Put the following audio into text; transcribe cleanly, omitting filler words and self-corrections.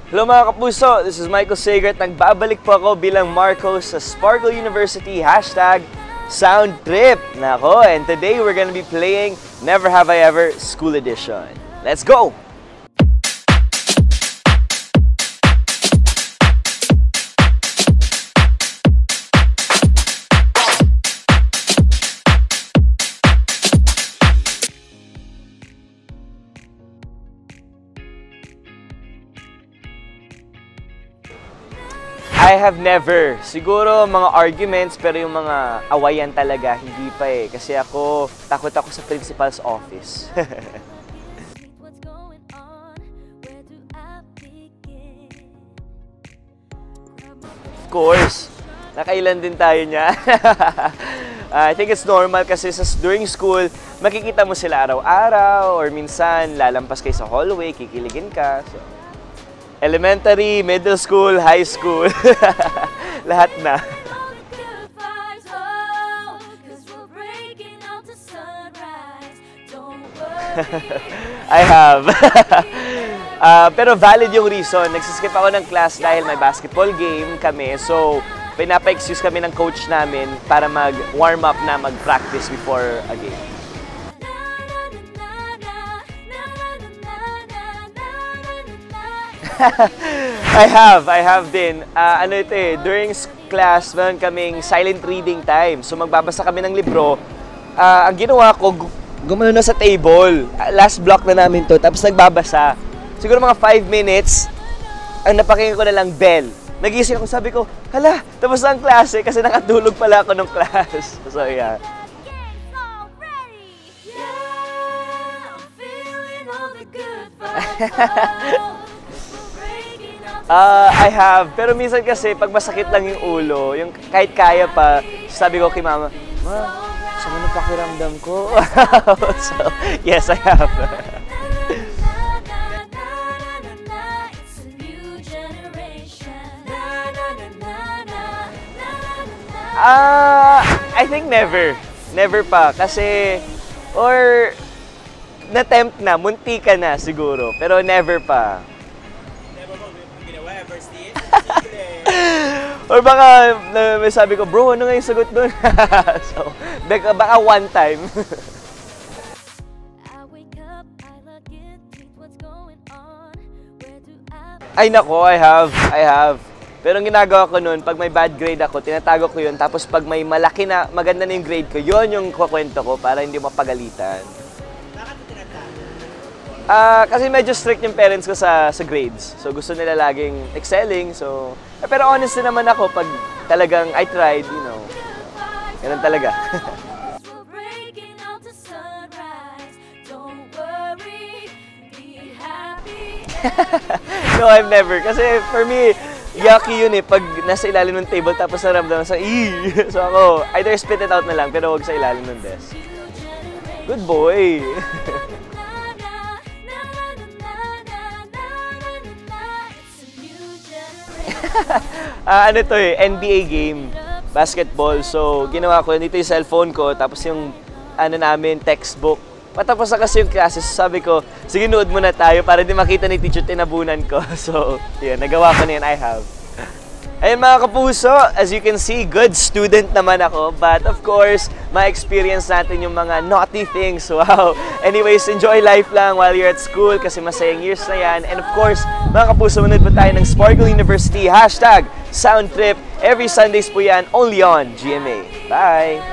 Hello mga kapuso, this is Michael Sagert. Nagbabalik po ako bilang Marcos sa Sparkle University #SoundTrip. Nako, and today we're gonna be playing Never Have I Ever School Edition. Let's go! I have never. Siguro mga arguments, pero yung mga awayan talaga, hindi pa eh. Kasi takot ako sa principal's office. Of course, nakailan din tayo niya. I think it's normal kasi during school, makikita mo sila araw-araw or minsan lalampas kayo sa hallway, kikiligin ka. So, elementary, middle school, high school, lahat na. I have. Pero valid yung reason. Nagsiskip ako ng class dahil may basketball game kami. So, pinapa-excuse kami ng coach namin para mag-warm up na mag-practice before a game. I have din. During class, meron kaming silent reading time. So magbabasa kami ng libro. Ang ginawa ko, gumano na sa table. Last block na namin to, tapos nagbabasa. Siguro mga 5 minutes, ang napakinggan ko na lang bell. Nagising ako, sabi ko, hala, tapos na ang klase kasi nakatulog pala ako ng class. So yeah. I have. Pero minsan kasi, pag masakit lang yung ulo, yung kahit kaya pa, sabi ko kay mama, Ma, sama ng pakiramdam ko. So, yes, I have. I think never. Never pa. Kasi, or, na-tempt na, munti ka na siguro. Pero never pa. Or baka may sabi ko, bro, ano nga yung sagot doon? So, baka one time. Ay nako, I have. Pero ang ginagawa ko noon, pag may bad grade ako, tinatago ko yun. Tapos pag may malaki na, maganda na yung grade ko, yun yung kukwento ko para hindi mapagalitan. Kasi medyo strict yung parents ko sa grades. So gusto nila laging excelling. So, pero honest din naman ako pag talagang I tried, you know. Ganun talaga. No, I've never. Kasi for me, yucky yun eh. Pag nasa ilalim ng table tapos naramdaman sa So ako, either spit it out na lang pero huwag sa ilalim ng desk. Good boy! NBA game, basketball. So, ginawa ko, dito yung cellphone ko, tapos yung, textbook. Patapos na kasi yung classes, sabi ko, sige, nood muna tayo para di makita ni teacher tinabunan ko. So, yun, nagawa ko na yun, I have. Ayun mga kapuso, as you can see, good student naman ako. But of course, ma-experience natin yung mga naughty things. Wow! Anyways, enjoy life lang while you're at school kasi masayang years na yan. And of course, mga kapuso, manood po tayo ng Sparkle University #SoundTrip. Every Sundays po yan, only on GMA. Bye!